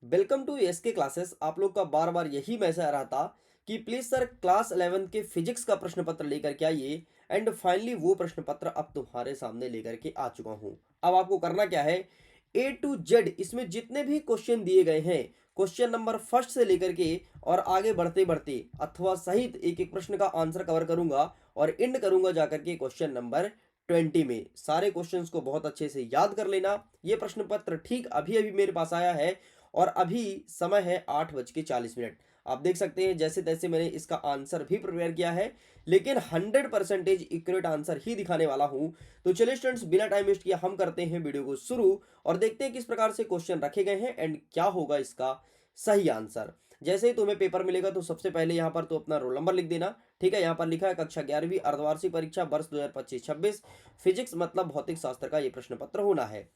Welcome to SK classes. आप लोग का बार बार यही मैसेज आ रहा था कि प्लीज सर क्लास 11 के फिजिक्स का प्रश्न पत्र लेकर के आइए। एंड फाइनली वो प्रश्न पत्र अब तुम्हारे सामने लेकर के आ चुका हूं। अब आपको करना क्या है, ए टू जेड इसमें जितने भी क्वेश्चन दिए गए हैं, क्वेश्चन नंबर फर्स्ट से लेकर के और आगे बढ़ते बढ़ते अथवा सहित एक एक प्रश्न का आंसर कवर करूंगा और एंड करूंगा जाकर के क्वेश्चन नंबर 20 में। सारे क्वेश्चंस को बहुत अच्छे से याद कर लेना। ये प्रश्न पत्र ठीक अभी अभी मेरे पास आया है और अभी समय है 8:40। आप देख सकते हैं जैसे तैसे मैंने इसका आंसर भी प्रिपेयर किया है, लेकिन 100% एक्यूरेट आंसर ही दिखाने वाला हूं। तो चलिए स्टूडेंट्स, बिना टाइम वेस्ट किया हम करते हैं वीडियो को शुरू और देखते हैं किस प्रकार से क्वेश्चन रखे गए हैं एंड क्या होगा इसका सही आंसर। जैसे ही तुम्हें पेपर मिलेगा तो सबसे पहले यहाँ पर तो अपना रोल नंबर लिख देना। ठीक है, यहाँ पर लिखा है कक्षा 11वीं अर्धवार्षिक परीक्षा वर्ष 2025-26 फिजिक्स मतलब भौतिक शास्त्र का ये प्रश्न पत्र होना है।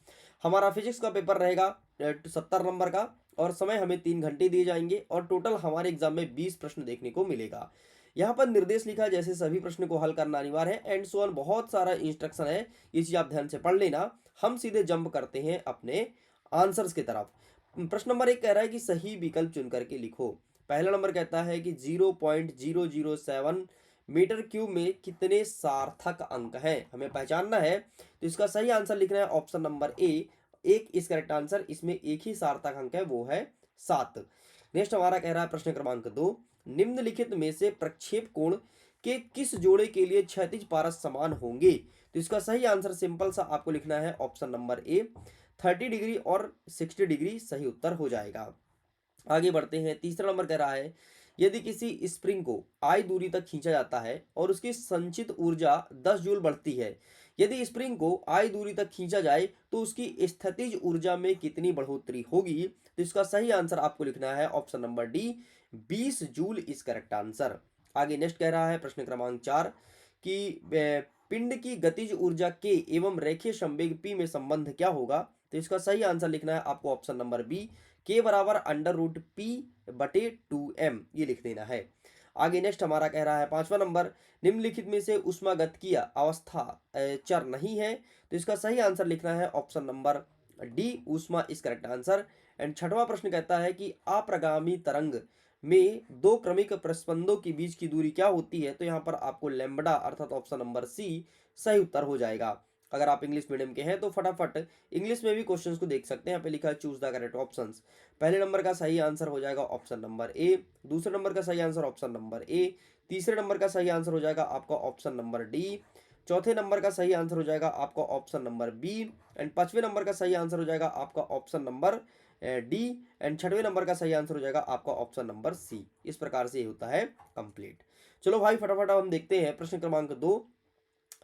हमारा फिजिक्स का पेपर रहेगा 70 नंबर का और समय हमें 3 घंटे दिए जाएंगे और टोटल हमारे एग्जाम में 20 प्रश्न देखने को मिलेगा। यहाँ पर निर्देश लिखा है जैसे सभी प्रश्न को हल करना अनिवार्य है एंड सो ऑन, बहुत सारा इंस्ट्रक्शन है। ये चीज आप ध्यान से पढ़ लेना। हम सीधे जंप करते हैं अपने आंसर्स की तरफ। प्रश्न नंबर 1 कह रहा है कि सही विकल्प चुन करके लिखो। पहला नंबर कहता है कि 0.007 मीटर क्यूब में कितने सार्थक अंक हैं, हमें पहचानना है। तो इसका सही आंसर लिखना है ऑप्शन नंबर ए, एक इस करेक्ट आंसर। इसमें एक ही सार्थक अंक है, वो है 7। नेक्स्ट हमारा कह रहा है प्रश्न क्रमांक 2, निम्नलिखित में से प्रक्षेप कोण के किस जोड़े के लिए क्षैतिज पारस समान होंगे। तो इसका सही आंसर सिंपल सा आपको लिखना है ऑप्शन नंबर ए, 30 डिग्री और 60 डिग्री सही उत्तर हो जाएगा। आगे बढ़ते हैं, तीसरा नंबर कह रहा है यदि किसी स्प्रिंग को आई दूरी तक खींचा जाता है और उसकी संचित ऊर्जा 10 जूल बढ़ती है, यदि स्प्रिंग को आई दूरी तक खींचा जाए तो उसकी स्थितिज ऊर्जा में कितनी बढ़ोतरी होगी। तो इसका सही आंसर आपको लिखना है option number D, 20 joule is correct answer. आगे नेक्स्ट कह रहा है प्रश्न क्रमांक 4 कि पिंड की गतिज ऊर्जा के एवं रेखीय संवेग पी में संबंध क्या होगा। तो इसका सही आंसर लिखना है आपको ऑप्शन नंबर बी, के बराबर √p/2m, ये लिख देना है। आगे नेक्स्ट हमारा कह रहा है पांचवा नंबर, निम्नलिखित में से ऊष्मागतिकीय अवस्था चर नहीं है। तो इसका सही आंसर लिखना है ऑप्शन नंबर डी, ऊष्मा इज करेक्ट आंसर। एंड छठवां प्रश्न कहता है कि अप्रगामी तरंग में दो क्रमिक प्रस्पंदों के बीच की दूरी क्या होती है। तो यहाँ पर आपको लैम्बडा अर्थात ऑप्शन नंबर सी सही उत्तर हो जाएगा। अगर आप इंग्लिश मीडियम के हैं तो फटाफट इंग्लिश में भी क्वेश्चंस को देख सकते हैं। यहाँ पे लिखा है चूज द करेक्ट ऑप्शंस। पहले नंबर का सही आंसर हो जाएगा ऑप्शन नंबर ए, दूसरे नंबर का सही आंसर ऑप्शन नंबर ए, तीसरे नंबर का सही आंसर हो जाएगा आपका ऑप्शन नंबर डी, चौथे नंबर का सही आंसर हो जाएगा आपका ऑप्शन नंबर बी, एंड पांचवें नंबर का सही आंसर हो जाएगा आपका ऑप्शन नंबर डी, एंड छठवें नंबर का सही आंसर हो जाएगा आपका ऑप्शन नंबर सी। इस प्रकार से ये होता है कंप्लीट। चलो भाई फटाफट अब हम देखते हैं प्रश्न क्रमांक 2,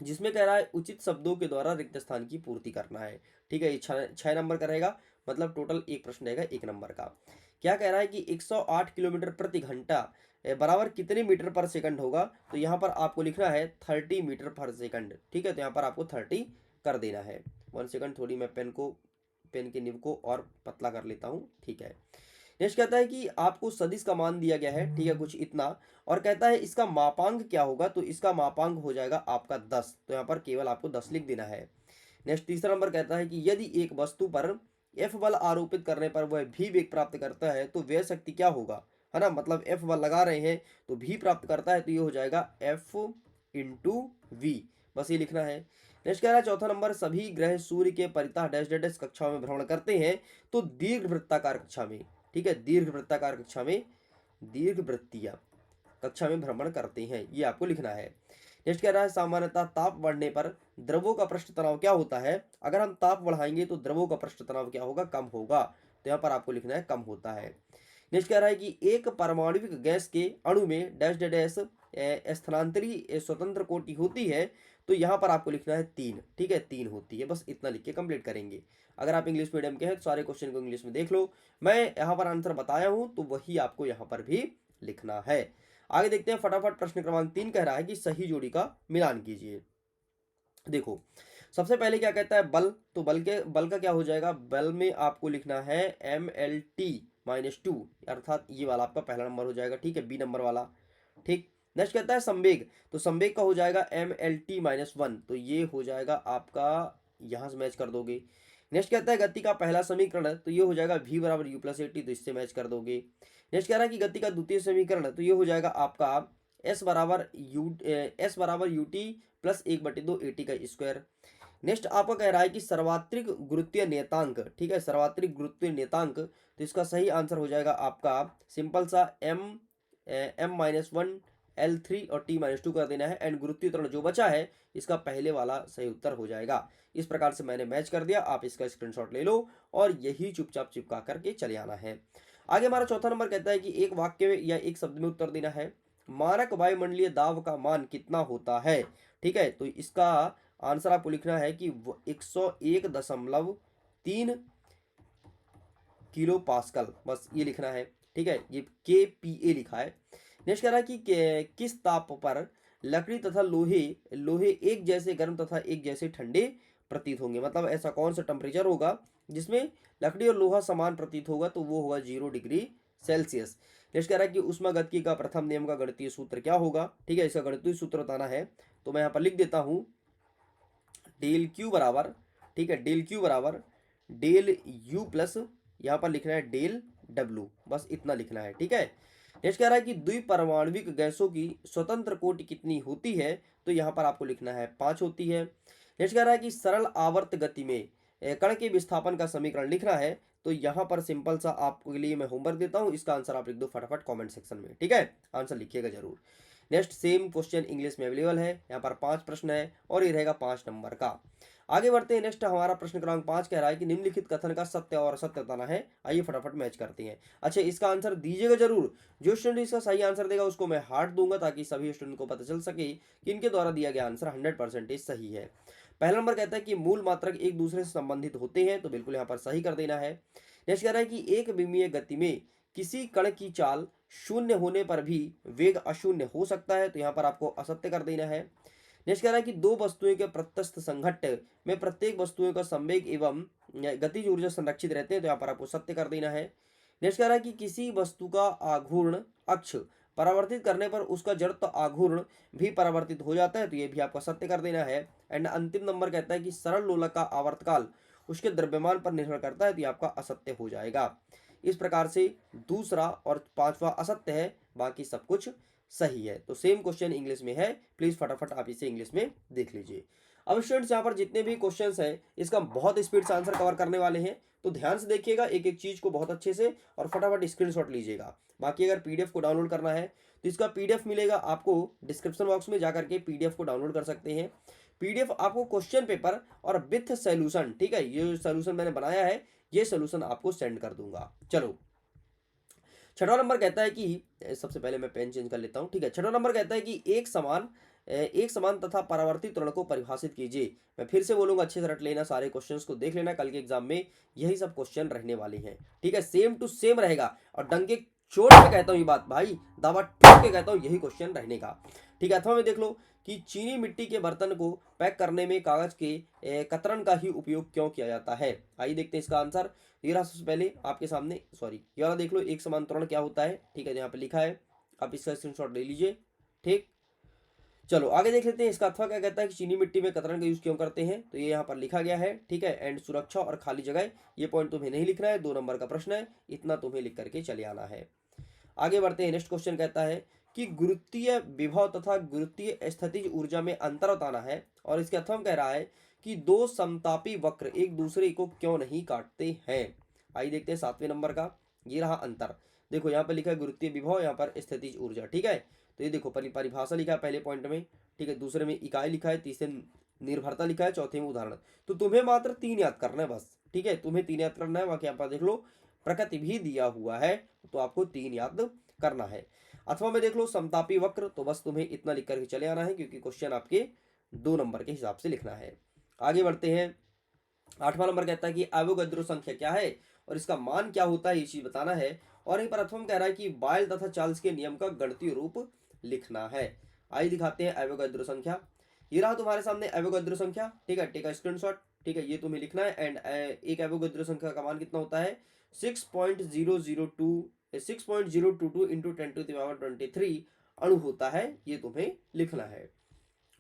जिसमें कह रहा है उचित शब्दों के द्वारा रिक्त स्थान की पूर्ति करना है। ठीक है, ये 6 नंबर का रहेगा, मतलब टोटल एक प्रश्न रहेगा 1 नंबर का। क्या कह रहा है कि 108 किलोमीटर प्रति घंटा बराबर कितने मीटर पर सेकंड होगा। तो यहाँ पर आपको लिखना है 30 मीटर पर सेकंड। ठीक है, तो यहाँ पर आपको 30 कर देना है। 1 सेकंड, थोड़ी मैं पेन के निब को और पतला कर लेता हूँ। ठीक है, नेक्स्ट कहता है कि आपको सदिश का मान दिया गया है, ठीक है, कुछ इतना, और कहता है इसका मापांक क्या होगा। तो इसका मापांक हो जाएगा आपका 10। तो यहाँ पर केवल आपको 10 लिख देना है। नेक्स्ट तीसरा नंबर कहता है कि यदि एक वस्तु पर एफ बल आरोपित करने पर वह भी वेग प्राप्त करता है तो वह शक्ति क्या होगा, है ना। मतलब एफ बल लगा रहे हैं तो भी प्राप्त करता है, तो ये हो जाएगा एफ इंटू वी। बस ये लिखना है। नेक्स्ट कह रहा है चौथा नंबर, सभी ग्रह सूर्य के परितः डैश डैश डैश कक्षाओं में भ्रमण करते हैं तो दीर्घ वृत्ताकार कक्षा में, ठीक है, दीर्घ वृत्ताकार कक्षा में, दीर्घ वृत्तीय कक्षा में भ्रमण करते हैं, ये आपको लिखना है। नेक्स्ट कह रहा है सामान्यतः ताप बढ़ने पर द्रवों का पृष्ठ तनाव क्या होता है। अगर हम ताप बढ़ाएंगे तो द्रवों का पृष्ठ तनाव क्या होगा, कम होगा। तो यहाँ पर आपको लिखना है कम होता है। नेक्स्ट कह रहा है कि एक परमाणविक गैस के अणु में डैश डैश स्थानांतरी स्वतंत्र कोटि होती है। तो यहाँ पर आपको लिखना है 3। ठीक है, 3 होती है। बस इतना लिख के कंप्लीट करेंगे। अगर आप इंग्लिश मीडियम के हैं तो सारे क्वेश्चन को इंग्लिश में देख लो। मैं यहाँ पर आंसर बताया हूँ तो वही आपको यहाँ पर भी लिखना है। आगे देखते हैं फटाफट। प्रश्न क्रमांक 3 कह रहा है कि सही जोड़ी का मिलान कीजिए। देखो, सबसे पहले क्या कहता है, बल। तो बल का क्या हो जाएगा, बल में आपको लिखना है MLT-2, अर्थात ये वाला आपका पहला नंबर हो जाएगा। ठीक है, बी नंबर वाला। ठीक, नेक्स्ट कहता है संवेग। तो संवेग का हो जाएगा MLT-1, तो ये हो जाएगा आपका, यहां से मैच कर दोगे। नेक्स्ट कहता है गति का पहला समीकरण, तो ये हो जाएगा v बराबर u प्लस एटी, तो इससे मैच कर दोगे। नेक्स्ट कह रहा है कि गति का द्वितीय समीकरण, तो ये हो जाएगा आपका s बराबर यू टी प्लस 1/2 एटी का स्क्वायर। नेक्स्ट आपका कह रहा है कि सर्वात्रिक गुरुत्वीय नियतांक, ठीक है, सर्वात्रिक गुरुत्वीय नियतांक, तो इसका सही आंसर हो जाएगा आपका सिंपल सा m-1 L3 और t-2 कर देना है, एंड गुरुत्वीय त्वरण जो बचा है इसका पहले वाला सही उत्तर हो जाएगा। इस प्रकार से मैंने मैच कर दिया, आप इसका स्क्रीनशॉट ले लो और यही चुपचाप चिपका करके चले आना है। आगे हमारा चौथा नंबर कहता है कि एक वाक्य में या एक शब्द में उत्तर देना है। मानक वायुमंडलीय दाब का मान कितना होता है, ठीक है, तो इसका आंसर आपको लिखना है कि 101.3 किलो पास्कल, बस ये लिखना है, ठीक है, ये KPa लिखा है। नेक्स्ट कह रहा है कि किस ताप पर लकड़ी तथा लोहे एक जैसे गर्म तथा एक जैसे ठंडे प्रतीत होंगे, मतलब ऐसा कौन सा टेम्परेचर होगा जिसमें लकड़ी और लोहा समान प्रतीत होगा, तो वो होगा 0 डिग्री सेल्सियस। नेक्स्ट कह रहा है कि उष्मागतिकी का प्रथम नियम का गणितीय सूत्र क्या होगा, ठीक है, इसका गणितीय सूत्र बताना है, तो मैं यहाँ पर लिख देता हूँ डेल क्यू बराबर, ठीक है, डेल क्यू बराबर डेल यू प्लस यहाँ पर लिखना है डेल डब्ल्यू, बस इतना लिखना है, ठीक है। नेक्स्ट कह रहा है कि द्विपरमाणविक गैसों की स्वतंत्र कोटि कितनी होती है, तो यहाँ पर आपको लिखना है 5 होती है। नेक्स्ट कह रहा है कि सरल आवर्त गति में कण के विस्थापन का समीकरण लिखना है, तो यहाँ पर सिंपल सा आपके लिए मैं होमवर्क देता हूँ, इसका आंसर आप लिख दो फटाफट कमेंट सेक्शन में, ठीक है, आंसर लिखिएगा जरूर। नेक्स्ट सेम क्वेश्चन इंग्लिश में अवेलेबल है, यहाँ पर 5 प्रश्न है और ये रहेगा 5 नंबर का। आगे बढ़ते हैं। नेक्स्ट हमारा प्रश्न क्रमांक 5 कह रहा है कि निम्नलिखित कथन का सत्य और असत्य बताना है। आइए फटाफट मैच करते हैं। अच्छा, इसका आंसर दीजिएगा जरूर, जो स्टूडेंट इसका सही आंसर देगा उसको मैं हार्ट दूंगा ताकि सभी स्टूडेंट को पता चल सके कि इनके द्वारा दिया गया आंसर 100% सही है। पहला नंबर कहता है कि मूल मात्रक एक दूसरे से संबंधित होते हैं, तो बिल्कुल यहाँ पर सही कर देना है। नेक्स्ट कह रहा है कि एक विमीय गति में किसी कण की चाल शून्य होने पर भी वेग अशून्य हो सकता है, तो यहाँ पर आपको असत्य कर देना है। नेक्स्ट कह रहा है कि दो वस्तुओं के प्रत्यस्थ संघट्ट में प्रत्येक वस्तुओं का संवेग एवं गतिज ऊर्जा संरक्षित रहते हैं, तो यहाँ पर आपको सत्य कर देना है। नेक्स्ट कह रहा है कि किसी वस्तु का आघूर्ण अक्ष परावर्तित करने पर उसका जड़त्व आघूर्ण भी परावर्तित हो जाता है, तो ये भी आपको सत्य कर देना है। एंड अंतिम नंबर कहता है कि सरल लोलक का आवर्तकाल उसके द्रव्यमान पर निर्भर करता है, तो ये आपका असत्य हो जाएगा। इस प्रकार से दूसरा और पांचवा असत्य है, बाकी सब कुछ सही है। तो सेम क्वेश्चन इंग्लिश में है, प्लीज फटाफट आप इसे इंग्लिश में देख लीजिए। अब स्टूडेंट्स यहाँ पर जितने भी क्वेश्चंस हैं इसका बहुत स्पीड से आंसर कवर करने वाले हैं, तो ध्यान से देखिएगा एक एक चीज को बहुत अच्छे से और फटाफट स्क्रीनशॉट लीजिएगा। बाकी अगर पीडीएफ को डाउनलोड करना है तो इसका पीडीएफ मिलेगा आपको डिस्क्रिप्शन बॉक्स में, जाकर के पीडीएफ को डाउनलोड कर सकते हैं। पीडीएफ आपको क्वेश्चन पेपर और विथ सोल्यूशन, ठीक है, ये सोल्यूशन मैंने बनाया है, ये सोल्यूशन आपको सेंड कर दूंगा। चलो, छठवां नंबर कहता है कि सबसे पहले मैं पेन चेंज कर लेता हूं, ठीक है। छठवां नंबर कहता है कि एक समान तथा परावर्तित त्वरण को परिभाषित कीजिए। मैं फिर से बोलूंगा, अच्छे से रट लेना, सारे क्वेश्चंस को देख लेना, कल के एग्जाम में यही सब क्वेश्चन रहने वाले हैं, ठीक है, सेम टू सेम रहेगा। और डंके चोट पे कहता हूँ ये बात भाई, दावा ठोक के कहता हूँ यही क्वेश्चन रहने का, ठीक है। अथवा में देख लो कि चीनी मिट्टी के बर्तन को पैक करने में कागज के कतरन का ही उपयोग क्यों किया जाता है। आइए देखते हैं इसका आंसर। ये रहा सबसे पहले आपके सामने, सॉरी ये वाला देख लो, एक समान त्वरण क्या होता है, ठीक है, यहाँ पे लिखा है, आप इसका स्क्रीनशॉट ले लीजिए, ठीक। चलो आगे देख लेते हैं। इसका अथवा क्या कहता है कि चीनी मिट्टी में कतरन का यूज क्यों करते हैं, तो ये यहाँ पर लिखा गया है, ठीक है। एंड सुरक्षा और खाली जगह, ये पॉइंट तुम्हें नहीं लिखना है, 2 नंबर का प्रश्न है, इतना तुम्हें लिख करके चले आना है। आगे बढ़ते हैं। नेक्स्ट क्वेश्चन कहता है कि गुरुत्वीय विभव तथा गुरुत्वीय स्थितिज ऊर्जा में अंतर बताना है, और इसके अथवा कह रहा है कि दो समतापी वक्र एक दूसरे को क्यों नहीं काटते हैं। आइए देखते हैं 7वें नंबर का, ये रहा अंतर। देखो यहाँ पर लिखा है गुरुत्वीय विभव, यहाँ पर स्थितिज ऊर्जा, ठीक है। तो ये देखो परिभाषा लिखा है पहले पॉइंट में, ठीक है, दूसरे में इकाई लिखा है, तीसरे निर्भरता लिखा है, चौथे में उदाहरण। तो तुम्हें मात्र 3 याद करना है बस, ठीक है, तुम्हें 3 याद करना है। बाकी यहाँ पर देख लो प्रकृति भी दिया हुआ है, तो आपको 3 याद करना है। अथवा में देख लो समतापी वक्र, तो बस तुम्हें इतना लिख करके चले आना है, क्योंकि क्वेश्चन आपके 2 नंबर के हिसाब से लिखना है। आगे बढ़ते हैं। 8वां नंबर कहता है कि एवोगाद्रो संख्या क्या है और इसका मान क्या होता है, ये चीज बताना है। और यहीं पर अथवा कह रहा है कि बायल तथा चार्ल्स के नियम का गणितीय रूप लिखना है। आइए दिखाते हैं एवोगाद्रो संख्या। ये रहा तुम्हारे सामने एवोगाद्रो संख्या, ठीक है, टेक अ स्क्रीनशॉट, ठीक है, ये तुम्हें लिखना है। एंड एक एवोगाद्रो संख्या का मान कितना होता है, 6.022 इंटू 10⁻23 अणु होता है, ये तुम्हें लिखना है।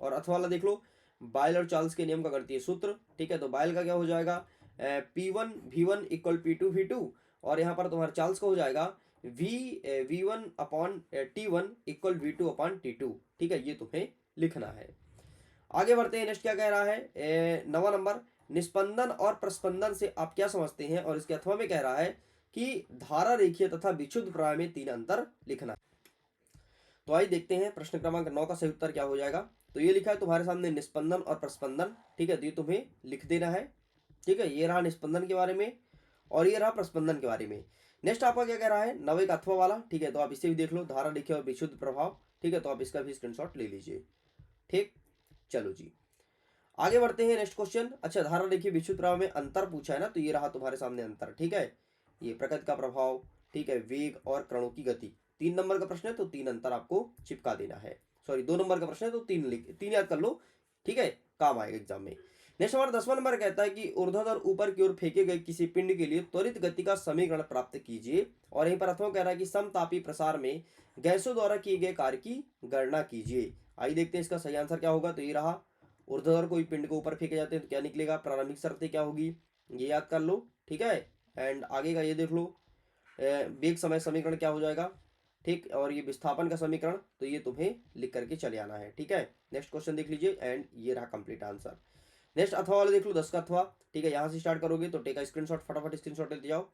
और अथवा वाला देख लो, बायल और चार्ल्स के नियम का गणितीय सूत्र, ठीक है, तो बायल का क्या हो जाएगा, P1 V1 equal P2 V2, और यहाँ पर तुम्हारा चार्ल्स का हो जाएगा V1 upon T1 equal V2 upon T2। ठीक है, ये तुम्हें लिखना है। आगे बढ़ते हैं, नेक्स्ट क्या कह रहा है, 9वां नंबर, निस्पंदन और प्रस्पंदन से आप क्या समझते हैं, और इसके अथवा में कह रहा है कि धारा रेखीय तथा विक्षुब्ध प्रवाह में 3 अंतर लिखना। तो आइए देखते हैं प्रश्न क्रमांक 9 का सही उत्तर क्या हो जाएगा। तो ये लिखा है तुम्हारे सामने निस्पंदन और प्रस्पंदन। ठीक है, तो ये तुम्हें लिख देना है। ठीक है, ये रहा निस्पंदन के बारे में और ये रहा प्रस्पंदन के बारे में। नेक्स्ट आपका क्या कह रहा है, 9 का अथवा वाला। ठीक है, तो आप इसे भी देख लो, धारा रेखीय और विक्षुब्ध प्रभाव। ठीक है, तो आप इसका भी स्क्रीनशॉट ले लीजिए। ठीक, चलो जी आगे बढ़ते हैं, नेक्स्ट क्वेश्चन। अच्छा, धारा रेखीय विक्षुब्ध प्रभाव में अंतर पूछा है ना, तो ये रहा तुम्हारे सामने अंतर। ठीक है, ये प्रकृति का प्रभाव, ठीक है, वेग और कणों की गति। 3 नंबर का प्रश्न है तो 3 अंतर आपको चिपका देना है। सॉरी, 2 नंबर का प्रश्न है तो 3 याद कर लो। ठीक है, काम आएगा एग्जाम में। नेक्स्ट हमारा 10वां नंबर कहता है कि ऊर्ध्वाधर ऊपर की ओर फेंके गए किसी पिंड के लिए त्वरित गति का समीकरण प्राप्त कीजिए, और यहीं पर अथवा कह रहा है कि समतापी प्रसार में गैसों द्वारा किए गए कार्य की गणना कीजिए। आइए देखते हैं इसका सही आंसर क्या होगा। तो ये रहा, ऊर्ध्वाधर कोई पिंड को ऊपर फेंके जाते हैं तो क्या निकलेगा, प्रारंभिक शर्तें क्या होगी, ये याद कर लो। ठीक है, एंड आगे का ये देख लो, वेग समय समीकरण क्या हो जाएगा। ठीक, और ये विस्थापन का समीकरण, तो ये तुम्हें लिख करके चले आना है। ठीक है, नेक्स्ट क्वेश्चन देख लीजिए, एंड ये रहा कंप्लीट आंसर। नेक्स्ट अथवा वाले देख लो, 10 का अथवा। ठीक है, यहाँ से स्टार्ट करोगे तो टेक स्क्रीनशॉट, फटाफट स्क्रीनशॉट लेते जाओ।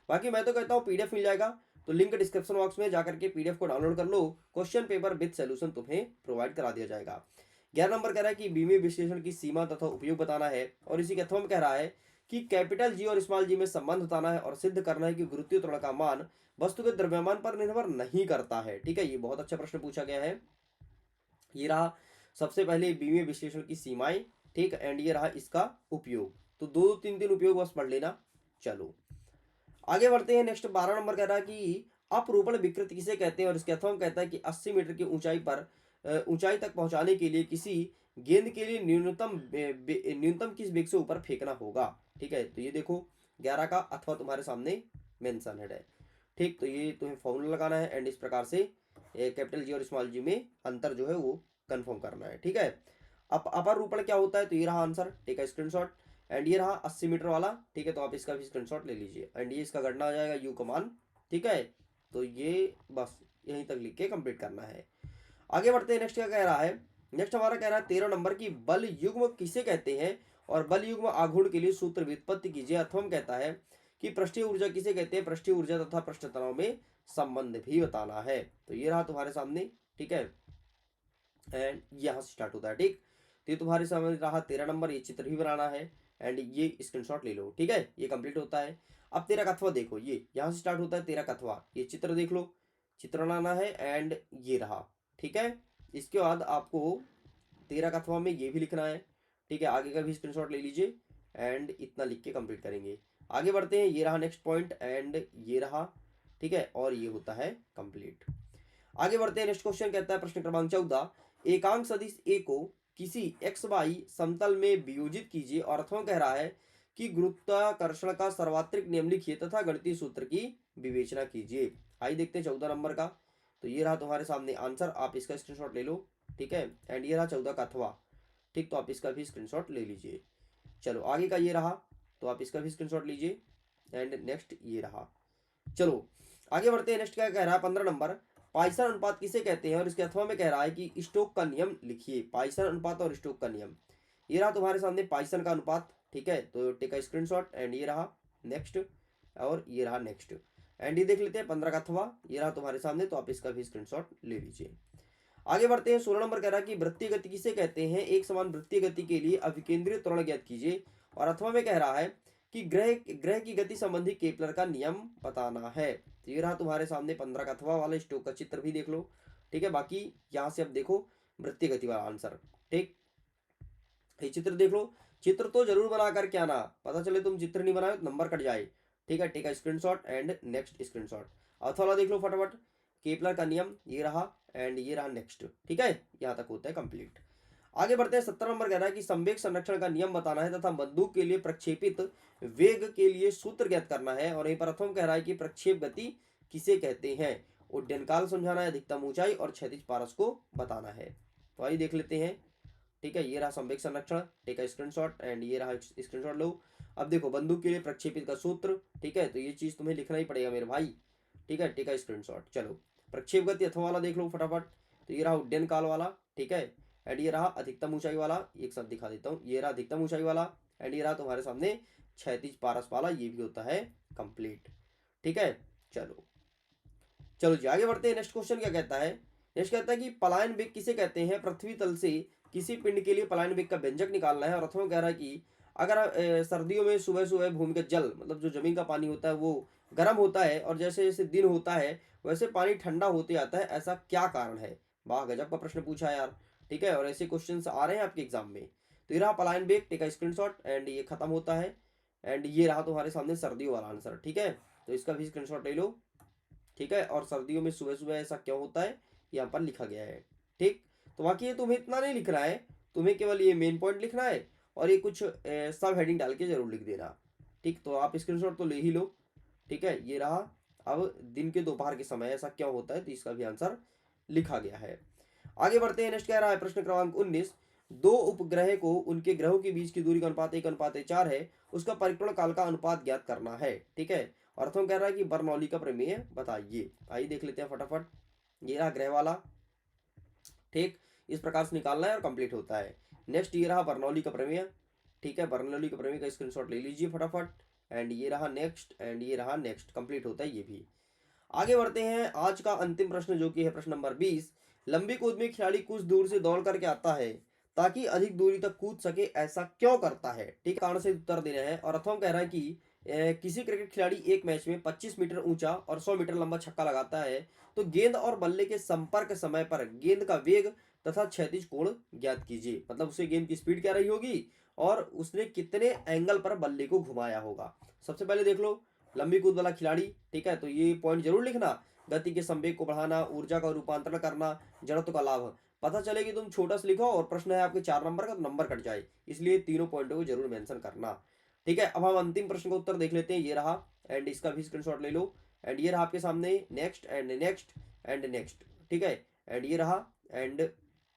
बाकी मैं तो कहता हूँ पीडीएफ मिल जाएगा, तो लिंक डिस्क्रिप्शन बॉक्स में जाकर के पीडीएफ को डाउनलोड कर लो। क्वेश्चन पेपर विद सोल्यूशन तुम्हें प्रोवाइड करा दिया जाएगा। 11 नंबर कह रहा है कि बीमीय विश्लेषण की सीमा तथा उपयोग बताना है, और इसी के अथवा में कह रहा है कि कैपिटल जी और स्मॉल जी में संबंध बताना है और सिद्ध करना है कि गुरुत्वीय त्वरण का मान वस्तु के द्रव्यमान पर निर्भर नहीं करता है। ठीक है, ये बहुत अच्छा प्रश्न पूछा गया है। ये रहा सबसे पहले बीमीय विश्लेषण की सीमाएं। ठीक, एंड ये रहा इसका उपयोग। तो 2-3 उपयोग बस पढ़ लेना। चलो आगे बढ़ते हैं, नेक्स्ट 12 नंबर कह रहा है कि अपरूपण विकृति किसे कहते हैं, और इसके अथवा में कहता है कि 80 मीटर की ऊंचाई पर ऊंचाई तक पहुंचाने के लिए किसी गेंद के लिए न्यूनतम किस वेग से ऊपर फेंकना होगा। ठीक है, तो ये देखो 11 का अथवा तुम्हारे सामने मेंशन है। ठीक, तो ये तुम्हें फॉर्मूला लगाना है, एंड इस प्रकार से कैपिटल जी और स्मॉल जी में अंतर जो है वो कंफर्म करना है। ठीक है, अपर रूपण क्या होता है, तो ये रहा आंसर, ठीक है स्क्रीनशॉट। एंड ये रहा 80 मीटर वाला। ठीक है, तो आप इसका भी स्क्रीनशॉट ले लीजिए, एंड ये इसका गणना आ जाएगा यू का मान। ठीक है, तो ये बस यहीं तक लिख के कंप्लीट करना है। आगे बढ़ते हैं, नेक्स्ट क्या कह रहा है। नेक्स्ट हमारा कह रहा है 13 नंबर की बल युग्म किसे कहते हैं, और बल युग्म आघूर्ण के लिए सूत्र व्युत्पत्ति कीजिए। अथवा कहता है कि पृष्ठीय ऊर्जा किसे कहते हैं, पृष्ठीय ऊर्जा तथा पृष्ठ तनाव में संबंध भी बताना है। तो ये रहा तुम्हारे सामने। ठीक है, एंड यहाँ से स्टार्ट होता है। ठीक, तो ये तुम्हारे सामने रहा 13 नंबर, ये चित्र भी बनाना है, एंड ये स्क्रीनशॉट ले लो। ठीक है, ये कंप्लीट होता है। अब 13 का अथवा देखो, ये यहाँ से स्टार्ट होता है 13 का अथवा। ये चित्र देख लो, चित्र बनाना है, एंड ये रहा। ठीक है, इसके बाद आपको 13 का अथवा में ये भी लिखना है। ठीक है, आगे का भी स्क्रीनशॉट ले लीजिए, एंड इतना लिख के कंप्लीट करेंगे। आगे बढ़ते हैं, ये रहा नेक्स्ट पॉइंट, एंड ये रहा। ठीक है, और ये होता है कंप्लीट। आगे बढ़ते हैं, नेक्स्ट क्वेश्चन कहता है प्रश्न क्रमांक 14, एकांक सदिश ए को किसी एक्स वाई समतल में वियोजित कीजिए, और अथवा कह रहा है कि गुरुत्वाकर्षण का सर्वात्रिक नियम लिखिए तथा गणितीय सूत्र की विवेचना कीजिए। आइए देखते हैं 14 नंबर का। तो ये रहा तुम्हारे सामने आंसर, आप इसका स्क्रीनशॉट ले लो। ठीक है, एंड ये रहा 14 का अथवा। ठीक, तो आप इसका भी स्क्रीनशॉट ले लीजिए। चलो आगे का ये रहा, तो आप इसका भी स्क्रीनशॉट लीजिए, एंड नेक्स्ट ये रहा। चलो आगे बढ़ते हैं, नेक्स्ट क्या कह रहा है 15 नंबर, पाइसन अनुपात किसे कहते हैं, और इसके अथवा में कह रहा है कि स्टोक का नियम लिखिए। पाइसन अनुपात और स्टोक का नियम, ये रहा तुम्हारे सामने पाइसन का अनुपात। ठीक है, तो टेक का स्क्रीनशॉट, एंड ये रहा नेक्स्ट, और ये रहा नेक्स्ट, एंड ये देख लेते हैं 15 का अथवा। ये रहा तुम्हारे सामने, तो आप इसका भी स्क्रीनशॉट ले लीजिए। आगे बढ़ते हैं, 16 नंबर कह रहा है कि वृत्तीय गति किसे कहते हैं, एक समान वृत्तीय गति के लिए अभिकेंद्रीय त्वरण ज्ञात कीजिए, और अथवा में कह रहा है कि ग्रह की गति संबंधी केपलर का नियम बताना है। तो ये रहा तुम्हारे सामने 15 का अथवा वाला, स्टोक का चित्र भी देख लो। ठीक है, बाकी यहाँ से अब देखो वृत्तीय गति वाला आंसर। ठीक, ये चित्र देख लो, चित्र तो जरूर बना करके आना, पता चले तुम चित्र नहीं बनाए तो नंबर कट जाए। ठीक है, ठीक है स्क्रीनशॉट, एंड नेक्स्ट स्क्रीनशॉट। अथवा देख लो फटाफट, केपलर का नियम ये रहा, एंड ये रहा नेक्स्ट। ठीक है, यहाँ तक होता है कंप्लीट। आगे बढ़ते हैं, 17 नंबर कह रहा है कि संवेग संरक्षण का नियम बताना है तथा बंदूक के लिए प्रक्षेपित वेग के लिए सूत्र ज्ञात करना है, और यहीं प्रथम कह रहा है कि प्रक्षेप गति किसे कहते हैं, उड्डयन काल समझाना है, अधिकतम ऊंचाई और क्षैतिज पारस को बताना है। तो आइए देख लेते हैं। ठीक है, ये रहा संवेग संरक्षण, टेक स्क्रीनशॉट, एंड ये रहा स्क्रीनशॉट लो। अब देखो बंदूक के लिए प्रक्षेपित का सूत्र, ठीक है, तो ये चीज तुम्हें लिखना ही पड़ेगा मेरे भाई, ठीक है, टेक स्क्रीनशॉट। चलो प्रक्षेप गति अथवा वाला देख लो फटाफट, तो ये रहा उड्डयन काल वाला, ठीक है, एंड ये रहा अधिकतम ऊंचाई वाला, एक साथ दिखा देता हूँ, ये रहा अधिकतम ऊंचाई वाला, एंड ये रहा तुम्हारे सामने क्षैतिज पारस वाला, ये भी होता है कंप्लीट, ठीक है। चलो चलो जी आगे बढ़ते हैं। नेक्स्ट क्वेश्चन क्या कहता है, नेक्स्ट कहता है कि पलायन वेग किसे कहते हैं, पृथ्वी तल से किसी पिंड के लिए पलायन वेग का व्यंजक निकालना है। और अथवा कह रहा है कि अगर सर्दियों में सुबह सुबह भूमिगत जल मतलब जो जमीन का पानी होता है वो गर्म होता है और जैसे जैसे दिन होता है वैसे पानी ठंडा होते आता है, ऐसा क्या कारण है। वाह गजब का प्रश्न पूछा यार, ठीक है, और ऐसे क्वेश्चन आ रहे हैं आपके एग्जाम में। तो ये रहा पलायन वेग, टेक स्क्रीनशॉट, एंड ये खत्म होता है, एंड ये रहा तुम्हारे सामने सर्दियों वाला आंसर, ठीक है, तो इसका भी स्क्रीनशॉट ले लो, ठीक है। और सर्दियों में सुबह सुबह ऐसा क्यों होता है यहाँ पर लिखा गया है, ठीक। तो बाकी ये तुम्हें इतना नहीं लिखना है, तुम्हें केवल ये मेन पॉइंट लिखना है और ये कुछ सब हेडिंग डाल के जरूर लिख देना, ठीक। तो आप स्क्रीनशॉट तो ले ही लो, ठीक है। ये रहा, अब दिन के दोपहर के समय ऐसा क्यों होता है, तो इसका भी आंसर लिखा गया है। आगे बढ़ते हैं। नेक्स्ट कह रहा है प्रश्न क्रमांक 19, दो उपग्रह को उनके ग्रहों के बीच की दूरी का अनुपात 1:4 है, उसका परिक्रमा काल का अनुपात ज्ञात करना है, ठीक है। और अर्थों कह रहा है कि बर्नौली का प्रमेय बताइए। आइए देख लेते हैं फटाफट। ये रहा ग्रह वाला, ठीक, इस प्रकार से निकालना है और कंप्लीट होता है। नेक्स्ट ये रहा बर्नौली का प्रमेय, ठीक है, बर्नौली का प्रमेय का स्क्रीनशॉट ले लीजिए फटाफट, एंड ये रहा नेक्स्ट, एंड ये रहा नेक्स्ट, कंप्लीट होता है ये भी। आगे बढ़ते हैं। आज का अंतिम प्रश्न जो कि है प्रश्न नंबर 20, लंबी कूद में खिलाड़ी कुछ दूर से दौड़ करके आता है ताकि अधिक दूरी तक कूद सके, ऐसा क्यों करता है, ठीक, कारण से उत्तर देना है। और अथवा कह रहा है कि किसी क्रिकेट खिलाड़ी एक मैच में 25 मीटर ऊंचा और 100 मीटर लंबा छक्का लगाता है तो गेंद और बल्ले के संपर्क समय पर गेंद का वेग तथा क्षैतिज कोण ज्ञात कीजिए। मतलब उसे गेंद की स्पीड क्या रही होगी और उसने कितने एंगल पर बल्ले को घुमाया होगा। सबसे पहले देख लो लंबी कूद वाला खिलाड़ी, ठीक है, तो ये पॉइंट जरूर लिखना, गति के संवेग को बढ़ाना, ऊर्जा का रूपांतरण करना, जड़त्व का लाभ। पता चले कि तुम छोटा सा लिखो और प्रश्न है आपके 4 नंबर का तो नंबर कट जाए, इसलिए तीनों पॉइंटों को जरूर मेंशन करना, ठीक है। अब हम अंतिम प्रश्न का उत्तर देख लेते हैं। ये रहा, एंड इसका भी स्क्रीनशॉट ले लो, एंड ये रहा आपके सामने next and next and next, ठीक है, एंड ये रहा, एंड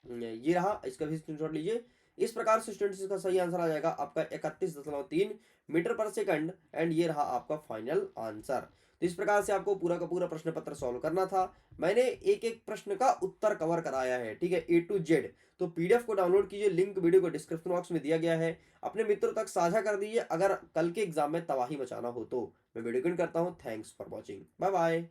ये रहा, इसका भी स्क्रीनशॉट लीजिए। इस प्रकार से स्टूडेंट्स इसका सही आंसर आ जाएगा आपका 31.3 मीटर पर सेकंड, एंड ये रहा आपका फाइनल आंसर। तो इस प्रकार से आपको पूरा का पूरा प्रश्न पत्र सॉल्व करना था। मैंने एक एक प्रश्न का उत्तर कवर कराया है, ठीक है, A to Z। तो पीडीएफ को डाउनलोड कीजिए, लिंक वीडियो को डिस्क्रिप्शन बॉक्स में दिया गया है, अपने मित्रों तक साझा कर दीजिए अगर कल के एग्जाम में तबाही मचाना हो तो। मैं वीडियो करता हूँ। Thanks for watching, bye bye.